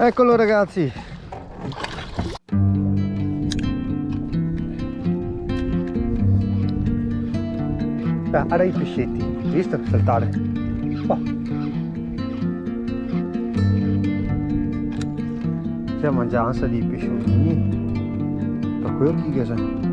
Eccolo ragazzi. Guarda i pescetti, visto? Saltare. Oh. Stiamo mangiando di pesciolini. Per quello che sei.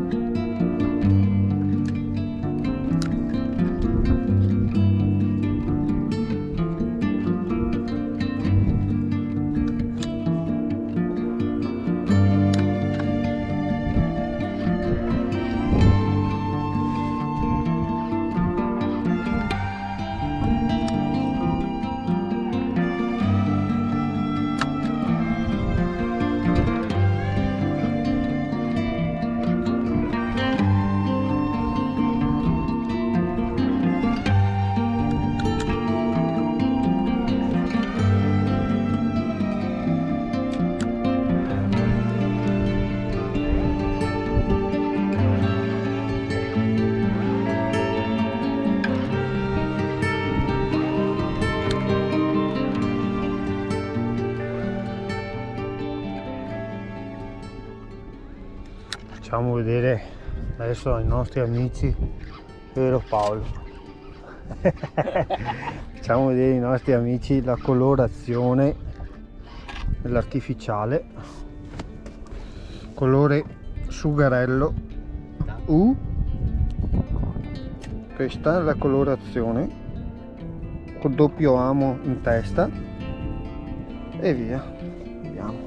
Facciamo vedere adesso ai nostri amici, vero Paolo? Facciamo vedere ai nostri amici la colorazione dell'artificiale, colore sugarello questa è la colorazione col doppio amo in testa e via. Vediamo.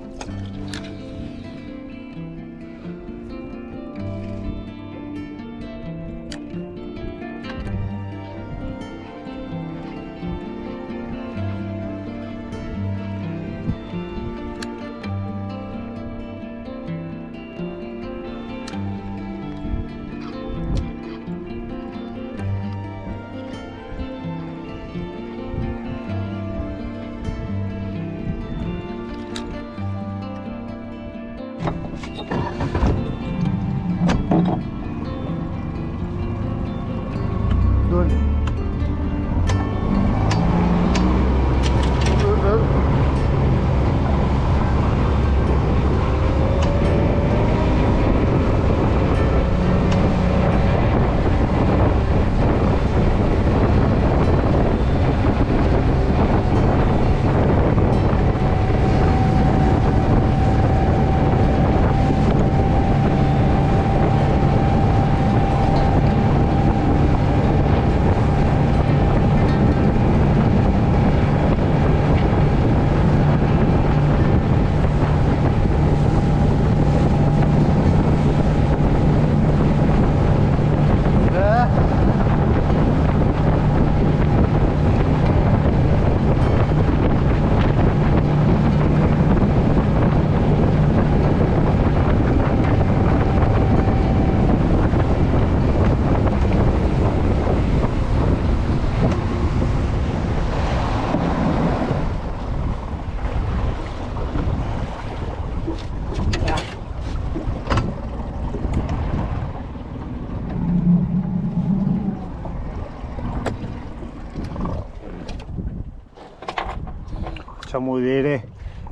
Facciamo vedere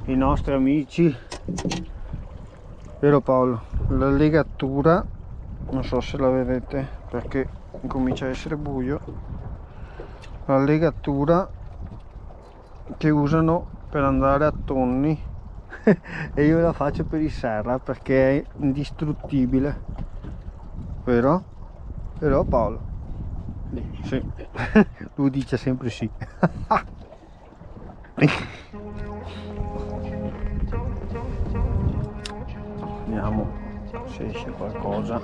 i nostri amici, vero Paolo? La legatura, non so se la vedete perché comincia a essere buio, la legatura che usano per andare a tonni e io la faccio per il serra perché è indistruttibile, vero? Vero Paolo? Sì. Lui dice sempre sì. Vediamo se esce qualcosa.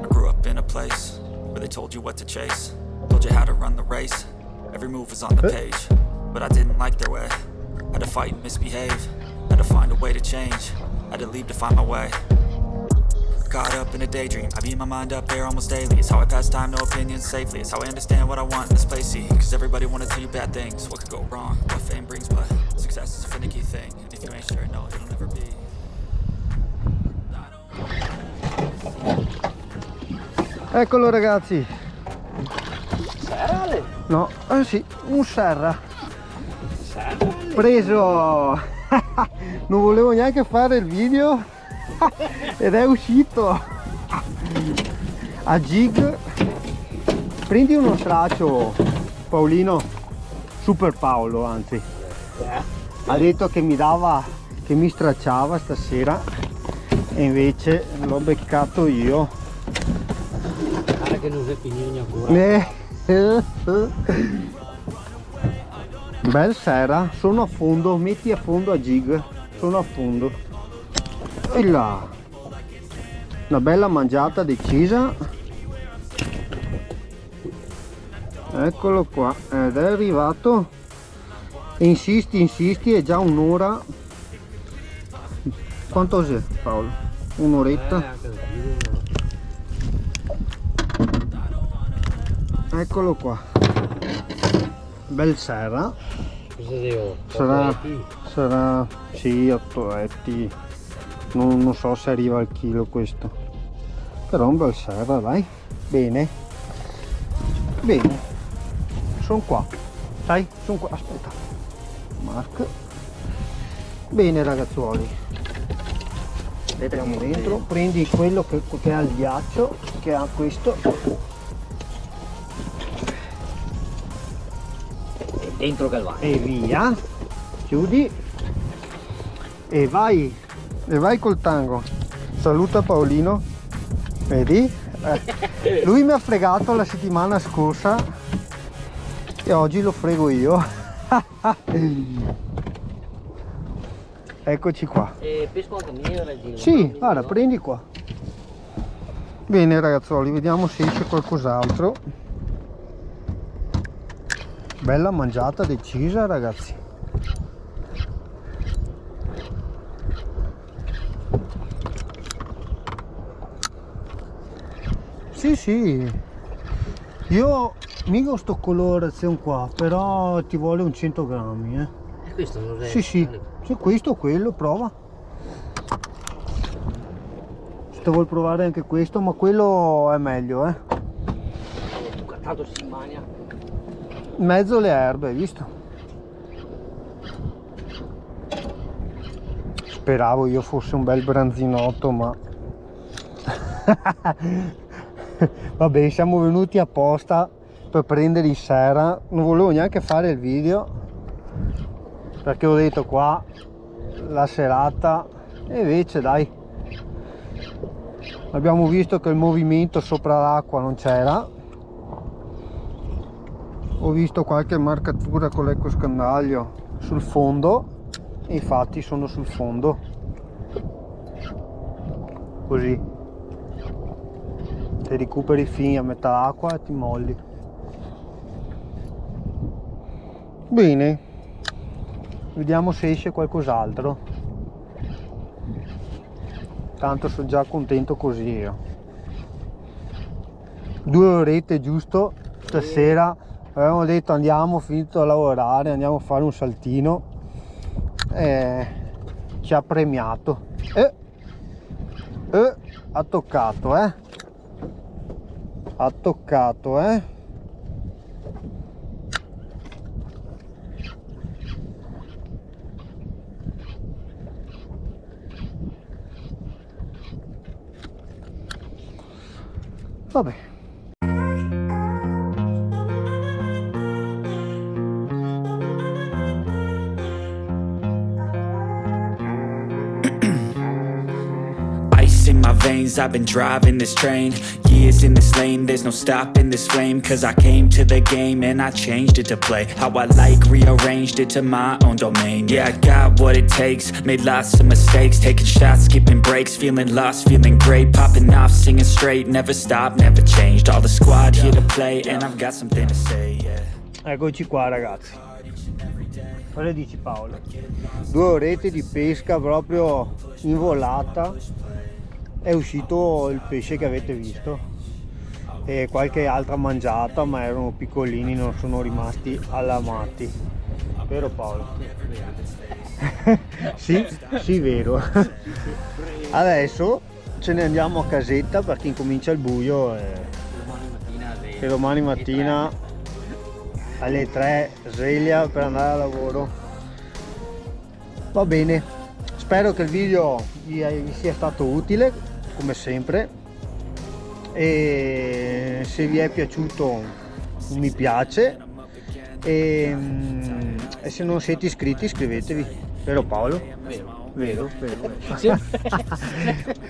I grew up in a place where they told you what to chase, told you how to run the race, every move was on the page, but I didn't like their way, had to fight and misbehave, had to find a way to change, had to leave to find my way. Caught up in a daydream, I beat my mind up there almost daily. It's how I pass time, no opinions safely. It's how I understand what I want in this place, see. Cause everybody wanna tell you bad things. What could go wrong, what fame brings, but success is a finicky thing. And if you ain't sure, no, it'll never be. Eccolo ragazzi. Serale. No, sì, un serra. Preso. Non volevo neanche fare il video ed è uscito a jig. Prendi uno straccio, Paolino. Super Paolo, anzi. Ha detto che mi dava, che mi stracciava stasera e invece l'ho beccato io. Guarda che non sei finito ancora. Bel sera, sono a fondo, metti a fondo a jig, sono a fondo. E là, una bella mangiata decisa. Eccolo qua, ed è arrivato. Insisti, insisti, è già un'ora. Quanto c'è, Paolo? Un'oretta? Eccolo qua. Bel serra. Sarà sì, 8 etti. Non so se arriva al chilo questo. Però un bel serra, dai. Bene. Bene. Sono qua. Sai? Sono qua. Aspetta. Mark. Bene ragazzuoli. Andiamo dentro. Prendi quello che ha il ghiaccio, che ha questo. Dentro che va. E via, chiudi e vai col tango. Saluta Paolino, vedi? Lui mi ha fregato la settimana scorsa e oggi lo frego io. Eccoci qua. Pesco anche nero, Regino. Sì, guarda, prendi qua. Bene ragazzoli, vediamo se esce qualcos'altro. Bella mangiata decisa ragazzi. Sì sì, io mica sto colorazione qua, però ti vuole un 100 grammi Questo non è. Sì sì, se questo o quello, prova. Se te vuoi provare anche questo, ma quello è meglio Tanto si magna. in mezzo le erbe, hai visto? Speravo io fosse un bel branzinotto, ma vabbè, siamo venuti apposta per prendere il sera. Non volevo neanche fare il video perché ho detto qua la serata, e invece dai, abbiamo visto che il movimento sopra l'acqua non c'era. Ho visto qualche marcatura con l'ecoscandaglio sul fondo e infatti sono sul fondo così ti recuperi i fini a metà acqua e ti molli. Bene, vediamo se esce qualcos'altro. Tanto sono già contento così io. 2 orette giusto stasera. Avevamo detto andiamo, finito a lavorare, andiamo a fare un saltino e ci ha premiato. Ha toccato, ha toccato, vabbè. In my veins, I've been driving this train. Years in this lane, there's no stopping this flame. Cause I came to the game and I changed it to play how I like, rearranged it to my own domain. Yeah, I got what it takes, made lots of mistakes, taking shots, skipping breaks, feeling lost, feeling great, popping off, singing straight, never stopped, never changed. All the squad here to play and I've got something to say, yeah. Eccoci qua ragazzi. Cosa dici Paolo? 2 orette di pesca proprio in volata. È uscito il pesce che avete visto e qualche altra mangiata, ma erano piccolini, non sono rimasti allamati, vero Paolo? Sì, sì, vero. Adesso ce ne andiamo a casetta perché incomincia il buio e domani mattina alle 3 sveglia per andare a lavoro. Va bene, spero che il video vi sia stato utile come sempre, e se vi è piaciuto un mi piace, e se non siete iscritti iscrivetevi, vero Paolo? Vero.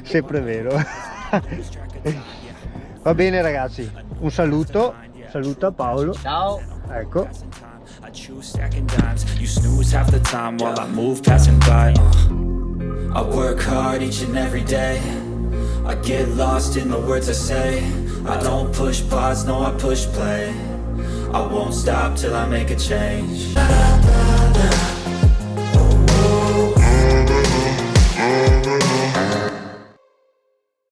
Sempre vero. Va bene ragazzi, un saluto, saluta Paolo, Ciao. ecco. I choose stacking dimes. You snooze half the time while I move passing by. I work hard each and every day. I get lost in the words I say. I don't push pause, no, I push play. I won't stop till I make a change.